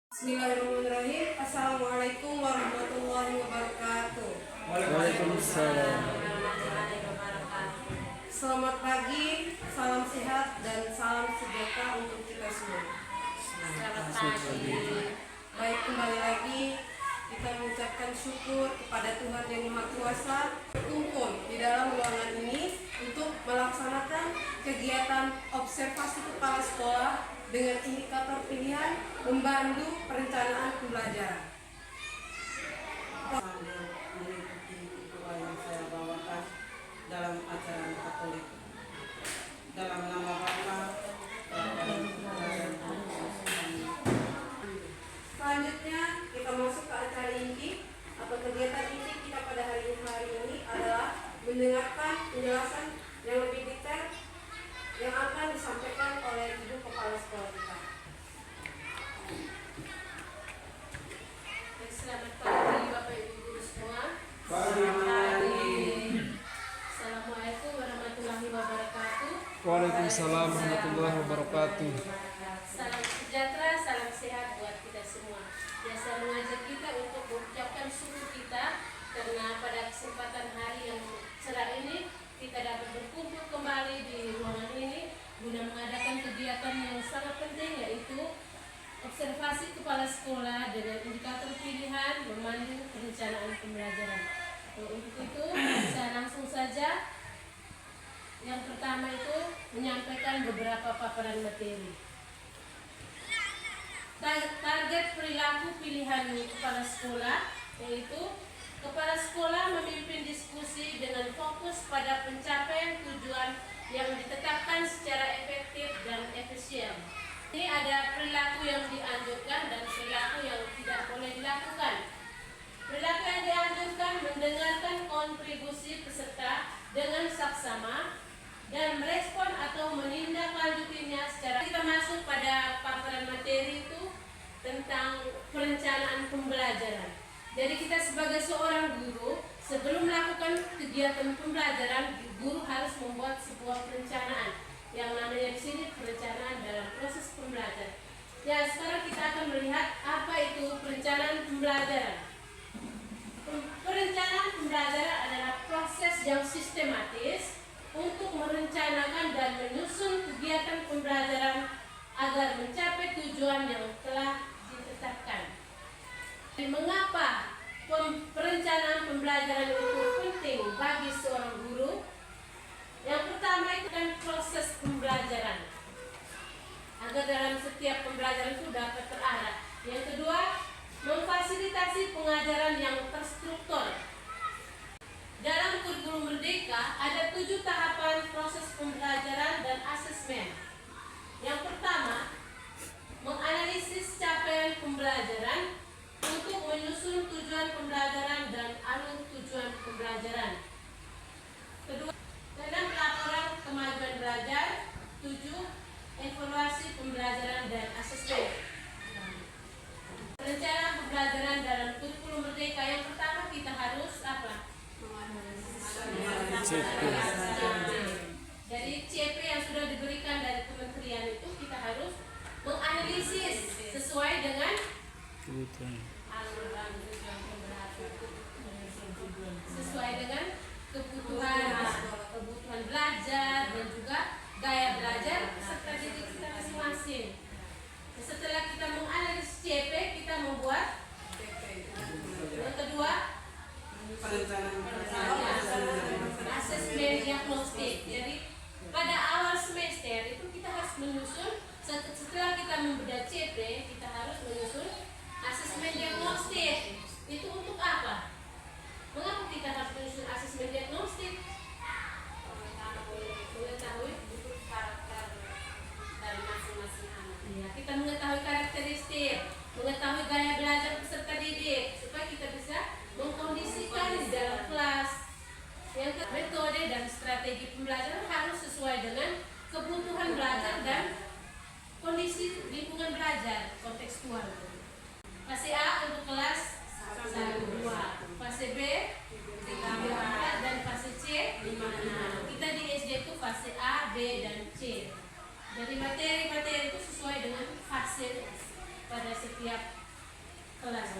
Bismillahirrahmanirrahim. Assalamualaikum warahmatullahi wabarakatuh. Waalaikumsalam. Selamat pagi, salam sehat dan salam sejahtera untuk kita semua. Selamat pagi. Baik, kembali lagi kita mengucapkan syukur kepada Tuhan Yang Maha Kuasa berkumpul di dalam ruangan ini untuk melaksanakan kegiatan observasi kepala sekolah dengan indikator pilihan membantu perencanaan pembelajaran. Mengikuti ritual yang saya bawakan dalam acara Katolik. Dalam nama Bapa dan Putra dan Roh Kudus. Selanjutnya kita masuk ke acara inti atau kegiatan inti kita pada hari ini adalah mendengarkan penjelasan yang lebih detail yang akan disampaikan oleh Ibu Kepala Sekolah kita. Selamat pagi Bapak Ibu Guru semua. Selamat pagi. Assalamualaikum warahmatullahi wabarakatuh. Waalaikumsalam warahmatullahi wabarakatuh. Salam sejahtera, salam sehat buat kita semua. Biasa mengajak kita untuk mengucapkan syukur kita karena pada kesempatan hari yang cerah ini kita dapat berkumpul kembali di ruangan ini guna mengadakan kegiatan yang sangat penting, yaitu observasi kepala sekolah dengan indikator pilihan memandu perencanaan pembelajaran. Untuk itu saya langsung saja. Yang pertama itu menyampaikan beberapa paparan materi. Target perilaku pilihan kepala sekolah, yaitu kepala sekolah memimpin diskusi dengan fokus pada pencapaian tujuan yang ditetapkan secara efektif dan efisien. Ini ada perilaku yang dianjurkan dan perilaku yang tidak boleh dilakukan. Perilaku yang dianjurkan mendengarkan kontribusi peserta dengan saksama dan merespon atau menindaklanjutinya secara. Kita masuk pada paparan materi itu tentang perencanaan pembelajaran. Jadi kita sebagai seorang guru, sebelum melakukan kegiatan pembelajaran, guru harus membuat sebuah perencanaan. Yang namanya di sini perencanaan dalam proses pembelajaran. Ya, sekarang kita akan melihat apa itu perencanaan pembelajaran. Perencanaan pembelajaran adalah proses yang sistematis untuk merencanakan dan menyusun kegiatan pembelajaran agar mencapai tujuan yang telah ditetapkan. Mengapa perencanaan pembelajaran itu penting bagi seorang guru? Yang pertama itu kan proses pembelajaran, agar dalam setiap pembelajaran itu dapat terarah. Yang kedua, memfasilitasi pengajaran yang terstruktur. Dalam kurikulum Merdeka ada 7 tahapan proses pembelajaran dan asesmen. Yang pertama, menganalisis capaian pembelajaran untuk menyusun tujuan pembelajaran dan alur tujuan pembelajaran. Kedua, 6 laporan kemajuan belajar. 7, evaluasi pembelajaran dan asesmen. Rencana pembelajaran dalam kurikulum Merdeka yang pertama kita harus apa? Jadi CP yang sudah diberikan dari kementerian itu kita harus menganalisis sesuai dengan sesuai dengan kebutuhan belajar dan juga gaya belajar peserta didik kita masing-masing. Setelah kita menganalisis CP, kita membuat yang kedua asesmen diagnostik. Jadi pada awal semester itu kita harus menyusun, setelah kita membedah CP, kita harus menyusun asesmen diagnostik. Itu untuk apa? Mengapa kita harus menyusun asesmen diagnostik? Mengetahui karakter dari masing-masing anak. Ya, kita mengetahui karakteristik, mengetahui gaya belajar peserta didik, supaya kita bisa mengkondisikan di dalam kelas. Yang kedua, metode dan strategi pembelajaran harus sesuai dengan kebutuhan belajar dan kondisi lingkungan belajar kontekstual. Fase A untuk kelas 1, 2, fase B 3, 4, dan fase C 5. Kita di SD itu fase A, B, dan C. Jadi materi-materi itu sesuai dengan fase pada setiap kelas.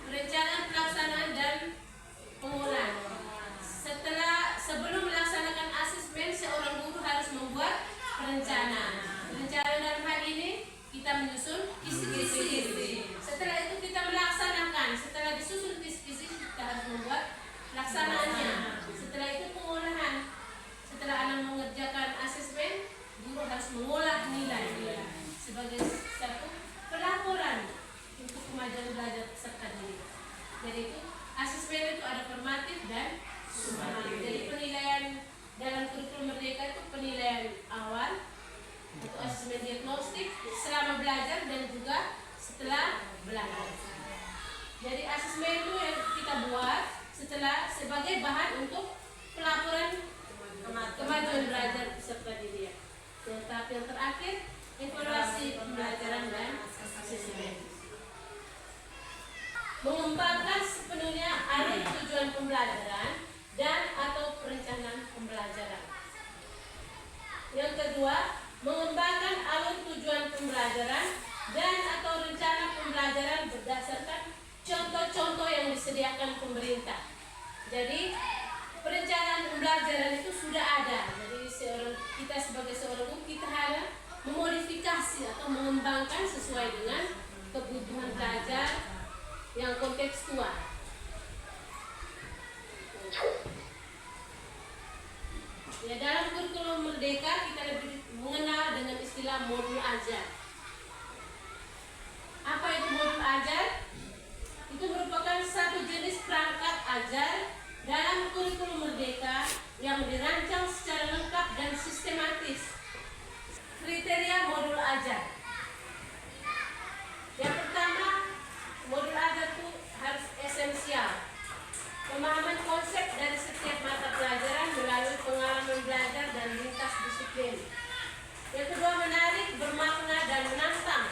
Perencanaan pelaksanaan dan pengolahan. Sebelum melaksanakan asesmen, seorang guru harus membuat perencanaan. Perencanaan dalam hal ini kita menyusun kisi-kisi. Setelah itu kita melaksanakan. Setelah disusun kisi-kisi, kita harus membuat pelaksanaannya. Setelah itu pengolahan. Setelah anak mengerjakan asesmen, guru harus mengolah nilai sebagai satu pelaporan untuk kemajuan belajar peserta didik. Jadi itu asesmen itu ada formatif dan sumatif. Jadi penilaian dalam kurikulum Merdeka itu penilaian awal untuk asesmen diagnostik selama belajar dan juga setelah belajar. Jadi asesmen itu yang kita buat setelah sebagai bahan untuk pelaporan kemajuan belajar peserta didik. Dan tahap yang terakhir, evaluasi pembelajaran dan asesmen. Mengembangkan sepenuhnya alur tujuan pembelajaran dan atau perencanaan pembelajaran. Yang kedua, mengembangkan alur tujuan pembelajaran dan atau rencana pembelajaran berdasarkan contoh-contoh yang disediakan pemerintah. Jadi perencanaan pembelajaran itu sudah ada. Jadi kita sebagai seorang guru kita harus memodifikasi atau mengembangkan sesuai dengan kebutuhan belajar yang kontekstual. Ya, dalam kurikulum Merdeka kita lebih mengenal dengan istilah modul ajar. Apa itu modul ajar? Itu merupakan satu jenis perangkat ajar dalam kurikulum Merdeka yang dirancang secara lengkap dan sistematis. Kriteria modul ajar. Yang pertama, modul ajar itu harus esensial. Pemahaman konsep dari setiap mata pelajaran melalui pengalaman belajar dan lintas disiplin. Yang kedua, menarik, bermakna, dan menantang.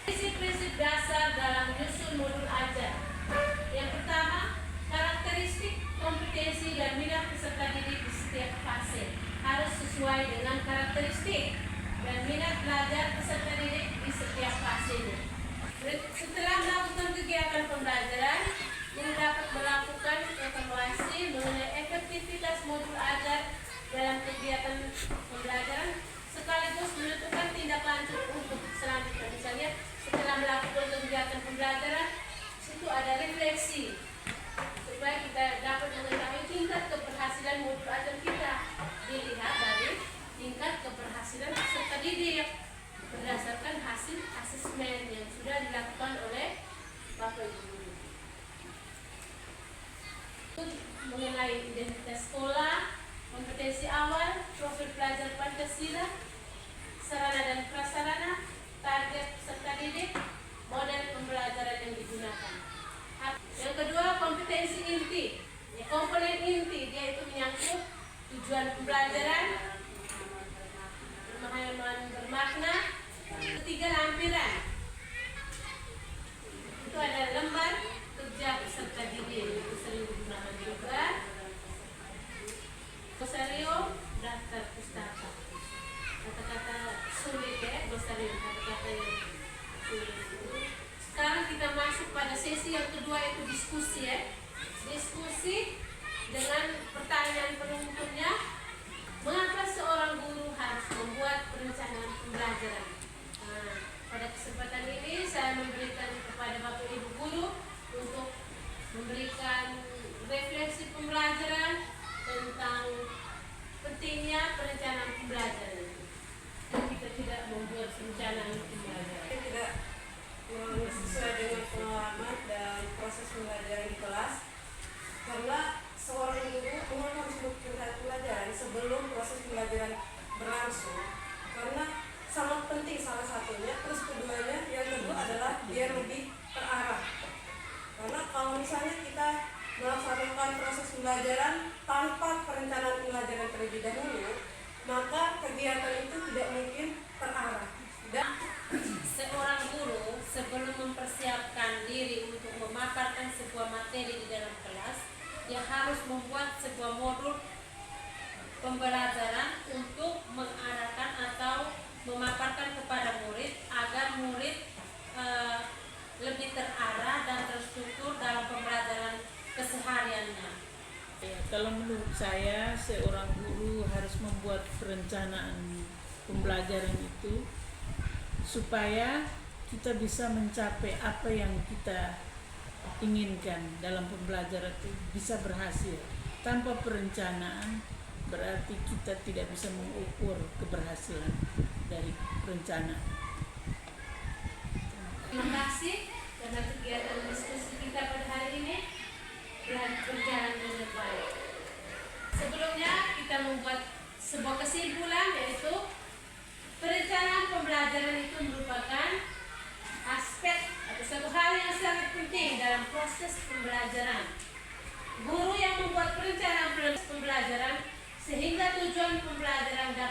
Prinsip-prinsip dasar dalam menyusun modul ajar. Yang pertama, karakteristik, kompetensi, dan minat peserta didik di setiap fase harus sesuai dengan karakteristik dan minat belajar peserta didik di setiap fasenya. Setelah melakukan kegiatan pembelajaran, guru dapat melakukan evaluasi mengenai efektivitas modul ajar dalam kegiatan pembelajaran sekaligus menentukan tindak lanjut untuk selanjutnya. Misalnya setelah melakukan kegiatan pembelajaran, situ ada refleksi supaya kita dapat mengetahui tingkat keberhasilan modul ajar kita. Dilihat dari tingkat keberhasilan peserta didik berdasarkan hasil asesmen yang sudah dilakukan oleh Bapak Ibu guru. Mengenai identitas sekolah, kompetensi awal, profil pelajar Pancasila, sarana dan prasarana, target peserta didik, model pembelajaran yang digunakan. Yang kedua, kompetensi inti. Komponen inti dia itu menyangkut tujuan pembelajaran, pemahaman bermakna. Ketiga, lampiran. Itu ada lembar kerja peserta didik, itu sering digunakan juga. Glosario, daftar pustaka. Kata-kata sulit ya, glosario, kata-kata yang sulit. Sekarang kita masuk pada sesi yang kedua, yaitu diskusi ya. Diskusi dengan pertanyaan penuntunnya, mengapa seorang guru harus membuat perencanaan pembelajaran? Nah, pada kesempatan ini saya memberikan kepada Bapak Ibu guru untuk memberikan refleksi pembelajaran tentang pentingnya perencanaan pembelajaran. Kita tidak membuat perencanaan pembelajaran. Tidak sesuai dengan pengalaman dan proses pembelajaran di kelas, karena seorang guru memang harus melakukan pelajaran sebelum proses pembelajaran berlangsung, karena sangat penting salah satunya. Terus keduanya, yang kedua adalah biar lebih terarah, karena kalau misalnya kita melaksanakan proses pembelajaran tanpa perencanaan pembelajaran terlebih dahulu, maka kegiatan itu tidak mungkin terarah. Dan seorang guru sebelum mempersiapkan diri untuk memaparkan sebuah materi di dalam kelas, dia harus membuat sebuah modul pembelajaran untuk mengarahkan saya seorang guru harus membuat perencanaan pembelajaran itu supaya kita bisa mencapai apa yang kita inginkan dalam pembelajaran itu bisa berhasil. Tanpa perencanaan berarti kita tidak bisa mengukur keberhasilan dari perencanaan. Terima kasih karena kegiatan diskusi kita pada hari ini berjalan dengan baik. Sebelumnya kita membuat sebuah kesimpulan, yaitu perencanaan pembelajaran itu merupakan aspek atau satu hal yang sangat penting dalam proses pembelajaran. Guru yang membuat perencanaan proses pembelajaran sehingga tujuan pembelajaran dapat